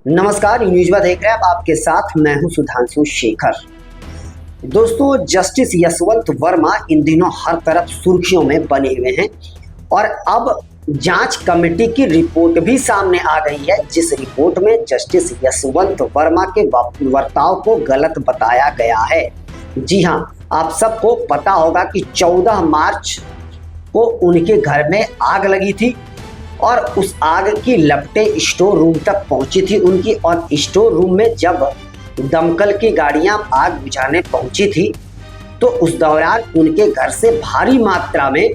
नमस्कार, न्यूज़ देख रहे हैं आप, आपके साथ मैं हूं सुधांशु शेखर। दोस्तों, जस्टिस यशवंत वर्मा इन दिनों हर तरफ सुर्खियों में बने हुए हैं और अब जांच कमेटी की रिपोर्ट भी सामने आ गई है, जिस रिपोर्ट में जस्टिस यशवंत वर्मा के बर्ताव को गलत बताया गया है। जी हां, आप सबको पता होगा कि 14 मार्च को उनके घर में आग लगी थी और उस आग की लपटें स्टोर रूम तक पहुंची थी उनकी, और स्टोर रूम में जब दमकल की गाड़ियां आग बुझाने पहुंची थी तो उस दौरान उनके घर से भारी मात्रा में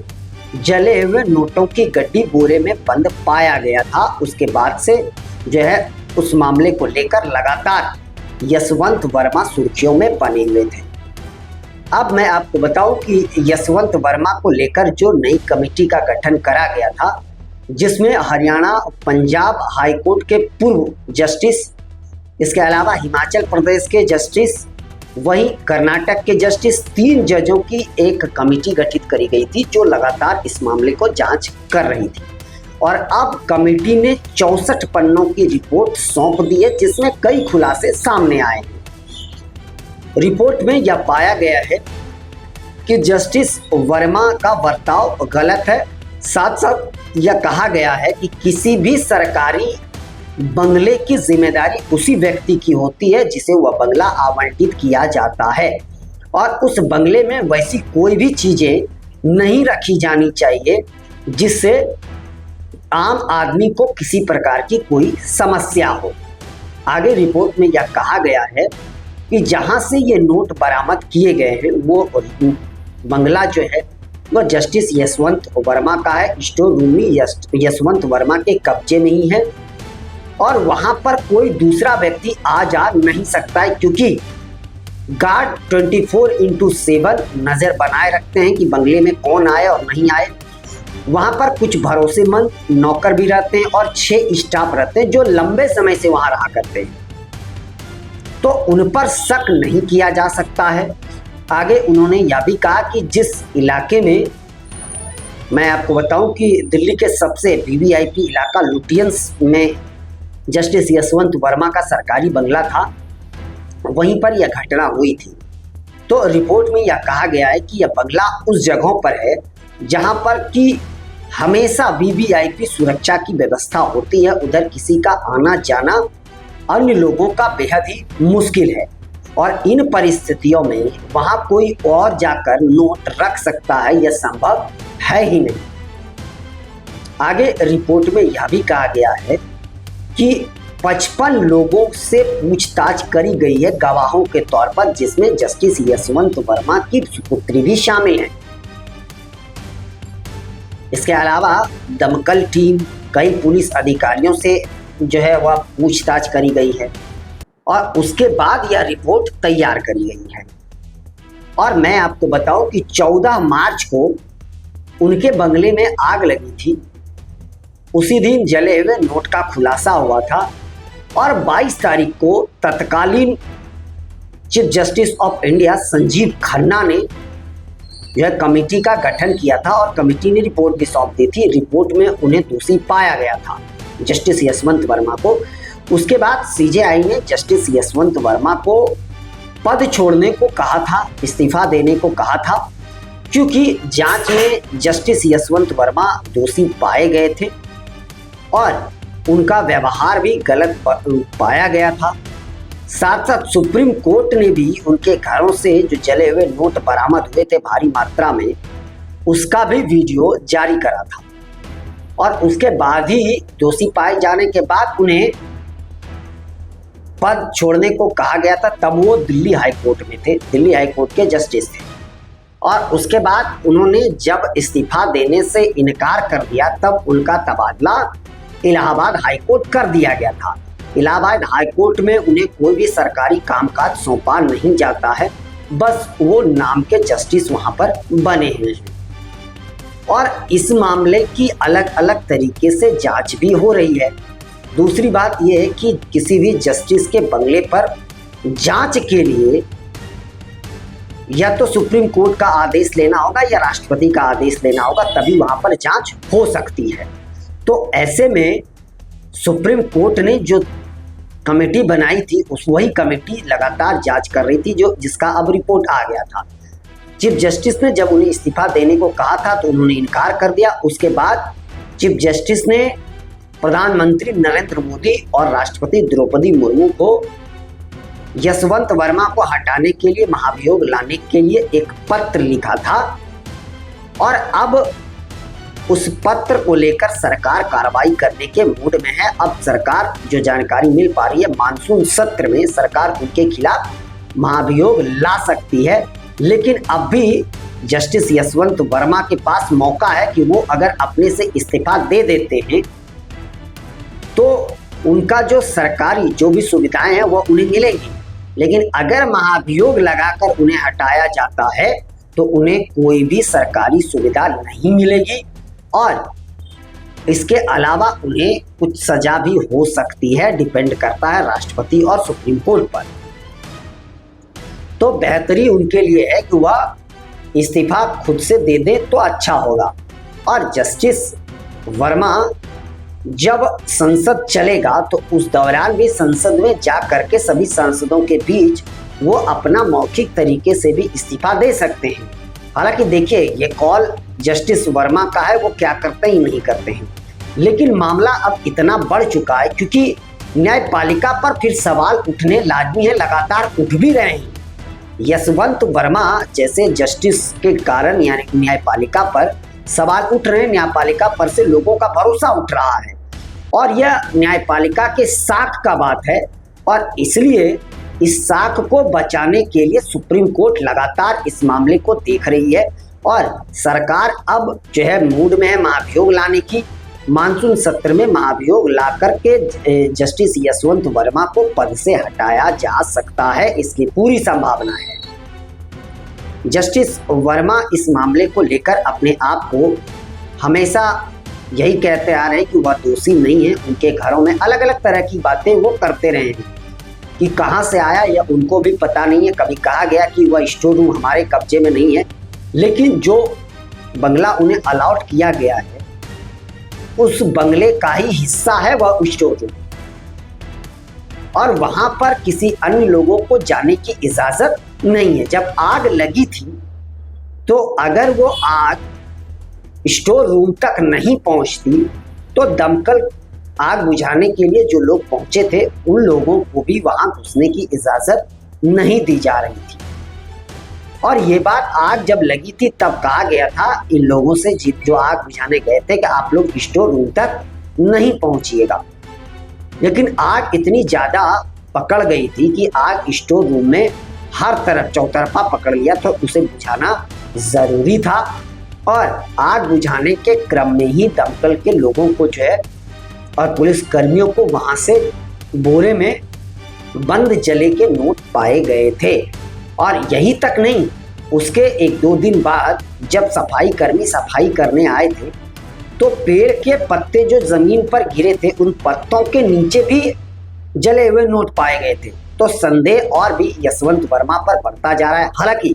जले हुए नोटों की गड्डी बोरे में बंद पाया गया था। उसके बाद से जो है उस मामले को लेकर लगातार यशवंत वर्मा सुर्खियों में बने हुए थे। अब मैं आपको बताऊं कि यशवंत वर्मा को लेकर जो नई कमेटी का गठन करा गया था, जिसमें हरियाणा पंजाब हाई कोर्ट के पूर्व जस्टिस, इसके अलावा हिमाचल प्रदेश के जस्टिस, वहीं कर्नाटक के जस्टिस, 3 जजों की एक कमेटी गठित करी गई थी जो लगातार इस मामले को जांच कर रही थी। और अब कमेटी ने 64 पन्नों की रिपोर्ट सौंप दी है, जिसमें कई खुलासे सामने आए हैं। रिपोर्ट में यह पाया गया है कि जस्टिस वर्मा का बर्ताव गलत है। साथ साथ यह कहा गया है कि किसी भी सरकारी बंगले की जिम्मेदारी उसी व्यक्ति की होती है जिसे वह बंगला आवंटित किया जाता है, और उस बंगले में वैसी कोई भी चीजें नहीं रखी जानी चाहिए जिससे आम आदमी को किसी प्रकार की कोई समस्या हो। आगे रिपोर्ट में यह कहा गया है कि जहां से ये नोट बरामद किए गए हैं वो बंगला जो है वह जस्टिस यशवंत वर्मा का है। स्टोर रूम भी यशवंत वर्मा के कब्जे में ही है और वहां पर कोई दूसरा व्यक्ति आ जा नहीं सकता है, क्योंकि गार्ड 24/7 नजर बनाए रखते हैं कि बंगले में कौन आए और नहीं आए। वहां पर कुछ भरोसेमंद नौकर भी रहते हैं और 6 स्टाफ रहते हैं जो लंबे समय से वहां रहा करते हैं, तो उन पर शक नहीं किया जा सकता है। आगे उन्होंने यह भी कहा कि जिस इलाके में, मैं आपको बताऊं कि दिल्ली के सबसे वीवीआईपी इलाका लुटियंस में जस्टिस यशवंत वर्मा का सरकारी बंगला था, वहीं पर यह घटना हुई थी। तो रिपोर्ट में यह कहा गया है कि यह बंगला उस जगहों पर है जहां पर कि हमेशा वीवीआईपी सुरक्षा की व्यवस्था होती है, उधर किसी का आना जाना अन्य लोगों का बेहद ही मुश्किल है, और इन परिस्थितियों में वहां कोई और जाकर नोट रख सकता है, यह संभव है ही नहीं। आगे रिपोर्ट में यह भी कहा गया है कि 55 लोगों से पूछताछ करी गई है गवाहों के तौर पर, जिसमें जस्टिस यशवंत वर्मा की सुपुत्री भी शामिल है। इसके अलावा दमकल टीम, कई पुलिस अधिकारियों से जो है वह पूछताछ करी गई है और उसके बाद यह रिपोर्ट तैयार करी गई है। और मैं आपको बताऊं कि 14 मार्च को उनके बंगले में आग लगी थी, उसी दिन जले हुए नोट का खुलासा हुआ था, और 22 तारीख को तत्कालीन chief justice of India Sanjeev Khanna ने यह कमेटी का गठन किया था और कमेटी ने रिपोर्ट भी सौंप दी थी। रिपोर्ट में उन्हें दोषी पाया गया था, जस्टिस यशवंत वर्मा को। उसके बाद सीजेआई ने जस्टिस यशवंत वर्मा को पद छोड़ने को कहा था, इस्तीफा देने को कहा था, क्योंकि जांच में जस्टिस यशवंत वर्मा दोषी पाए गए थे और उनका व्यवहार भी गलत पाया गया था। साथ साथ सुप्रीम कोर्ट ने भी उनके घरों से जो जले हुए नोट बरामद हुए थे भारी मात्रा में, उसका भी वीडियो जारी करा था, और उसके बाद ही दोषी पाए जाने के बाद उन्हें पद छोड़ने को कहा गया था। तब वो दिल्ली हाई कोर्ट में थे, दिल्ली हाई कोर्ट के जस्टिस थे, और उसके बाद उन्होंने जब इस्तीफा देने से इनकार कर दिया तब उनका तबादला इलाहाबाद हाई कोर्ट कर दिया गया था। इलाहाबाद हाई कोर्ट में उन्हें कोई भी सरकारी कामकाज सौंपा नहीं जाता है, बस वो नाम के जस्टिस वहां पर बने हुए हैं, और इस मामले की अलग अलग तरीके से जांच भी हो रही है। दूसरी बात यह है कि किसी भी जस्टिस के बंगले पर जांच के लिए या तो सुप्रीम कोर्ट का आदेश लेना होगा या राष्ट्रपति का आदेश लेना होगा, तभी वहां पर जांच हो सकती है। तो ऐसे में सुप्रीम कोर्ट ने जो कमेटी बनाई थी वही कमेटी लगातार जांच कर रही थी जिसका अब रिपोर्ट आ गया था। चीफ जस्टिस ने जब उन्हें इस्तीफा देने को कहा था तो उन्होंने इनकार कर दिया। उसके बाद चीफ जस्टिस ने प्रधानमंत्री नरेंद्र मोदी और राष्ट्रपति द्रौपदी मुर्मू को यशवंत वर्मा को हटाने के लिए, महाभियोग लाने के लिए एक पत्र लिखा था और अब उस पत्र को लेकर सरकार कार्रवाई करने के मूड में है। अब सरकार, जो जानकारी मिल पा रही है, मानसून सत्र में सरकार उनके खिलाफ महाभियोग ला सकती है। लेकिन अब भी जस्टिस यशवंत वर्मा के पास मौका है कि वो अगर अपने से इस्तीफा दे देते हैं तो उनका जो सरकारी जो भी सुविधाएं हैं वो उन्हें मिलेंगी। लेकिन अगर महाभियोग लगाकर उन्हें हटाया जाता है तो उन्हें कोई भी सरकारी सुविधा नहीं मिलेगी और इसके अलावा उन्हें कुछ सजा भी हो सकती है। डिपेंड करता है राष्ट्रपति और सुप्रीम कोर्ट पर। तो बेहतरी उनके लिए है कि वह इस्तीफा खुद से दे दे तो अच्छा होगा। और जस्टिस वर्मा जब संसद चलेगा तो उस दौरान भी संसद में जा करके सभी सांसदों के बीच वो अपना मौखिक तरीके से भी इस्तीफा दे सकते हैं। हालांकि देखिए, ये कॉल जस्टिस वर्मा का है, वो क्या करते ही नहीं करते हैं। लेकिन मामला अब इतना बढ़ चुका है क्योंकि न्यायपालिका पर फिर सवाल उठने लाजमी है, लगातार उठ भी रहे हैं। यशवंत वर्मा जैसे जस्टिस के कारण यानी न्यायपालिका पर सवाल उठ रहे हैं। न्यायपालिका पर से लोगों का भरोसा उठ रहा है और यह न्यायपालिका के साख का बात है और इसलिए इस साख को बचाने के लिए सुप्रीम कोर्ट लगातार इस मामले को देख रही है और सरकार अब जो है मूड में है महाभियोग लाने की। मानसून सत्र में महाभियोग ला करके जस्टिस यशवंत वर्मा को पद से हटाया जा सकता है, इसकी पूरी संभावना है। जस्टिस वर्मा इस मामले को लेकर अपने आप को हमेशा यही कहते आ रहे हैं कि वह दोषी नहीं है। उनके घरों में अलग अलग तरह की बातें वो करते रहे हैं कि कहाँ से आया या उनको भी पता नहीं है। कभी कहा गया कि वह स्टोर रूम हमारे कब्जे में नहीं है, लेकिन जो बंगला उन्हें अलॉट किया गया है उस बंगले का ही हिस्सा है वह स्टोर रूम और वहां पर किसी अन्य लोगों को जाने की इजाजत नहीं है। जब आग लगी थी तो अगर वो आग स्टोर रूम तक नहीं पहुंचती तो दमकल आग बुझाने के लिए जो लोग पहुंचे थे उन लोगों को भी वहां घुसने की इजाजत नहीं दी जा रही थी। और ये बात आग जब लगी थी तब कहा गया था इन लोगों से जो आग बुझाने गए थे कि आप लोग स्टोर रूम तक नहीं पहुंचिएगा। लेकिन आग इतनी ज्यादा पकड़ गई थी कि आग स्टोर रूम में हर तरफ चौतरफा पकड़ लिया, तो उसे बुझाना जरूरी था। और आग बुझाने के क्रम में ही दमकल के लोगों को जो है और पुलिस कर्मियों को वहां से बोरे में बंद जले के नोट पाए गए थे। और यही तक नहीं, उसके एक दो दिन बाद जब सफाई कर्मी सफाई करने आए थे तो पेड़ के पत्ते जो जमीन पर गिरे थे उन पत्तों के नीचे भी जले हुए नोट पाए गए थे। तो संदेह और भी यशवंत वर्मा पर बढ़ता जा रहा है। हालांकि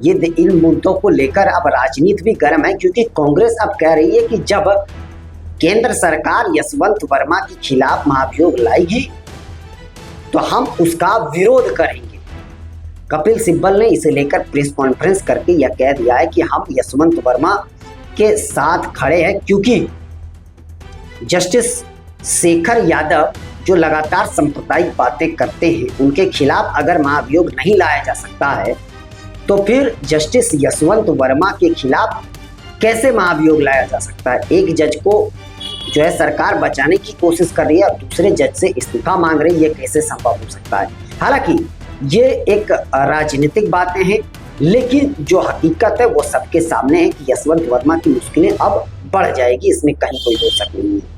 ये इन मुद्दों को लेकर अब राजनीति भी गर्म है क्योंकि कांग्रेस अब कह रही है कि जब केंद्र सरकार यशवंत वर्मा के खिलाफ महाभियोग लाएगी तो हम उसका विरोध करेंगे। कपिल सिब्बल ने इसे लेकर प्रेस कॉन्फ्रेंस करके यह कह दिया है कि हम यशवंत वर्मा के साथ खड़े हैं क्योंकि जस्टिस शेखर यादव जो लगातार सांप्रदायिक बातें करते हैं उनके खिलाफ अगर महाभियोग नहीं लाया जा सकता है तो फिर जस्टिस यशवंत वर्मा के खिलाफ कैसे महाभियोग लाया जा सकता है। एक जज को जो है सरकार बचाने की कोशिश कर रही है और दूसरे जज से इस्तीफा मांग रही है, ये कैसे संभव हो सकता है। हालांकि ये एक राजनीतिक बातें हैं लेकिन जो हकीकत है वो सबके सामने है कि यशवंत वर्मा की मुश्किलें अब बढ़ जाएगी, इसमें कहीं कोई दो शक नहीं है।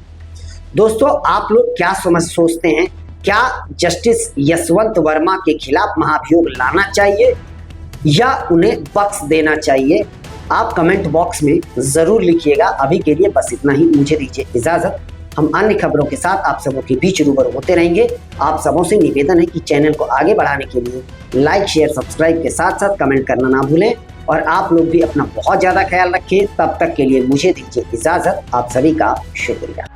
दोस्तों, आप लोग क्या सोचते हैं? क्या जस्टिस यशवंत वर्मा के खिलाफ महाभियोग लाना चाहिए या उन्हें बख्श देना चाहिए? आप कमेंट बॉक्स में जरूर लिखिएगा। अभी के लिए बस इतना ही, मुझे दीजिए इजाजत। हम अन्य खबरों के साथ आप सबों के बीच रूबरू होते रहेंगे। आप सबों से निवेदन है कि चैनल को आगे बढ़ाने के लिए लाइक शेयर सब्सक्राइब के साथ साथ कमेंट करना ना भूलें और आप लोग भी अपना बहुत ज़्यादा ख्याल रखें। तब तक के लिए मुझे दीजिए इजाज़त। आप सभी का शुक्रिया।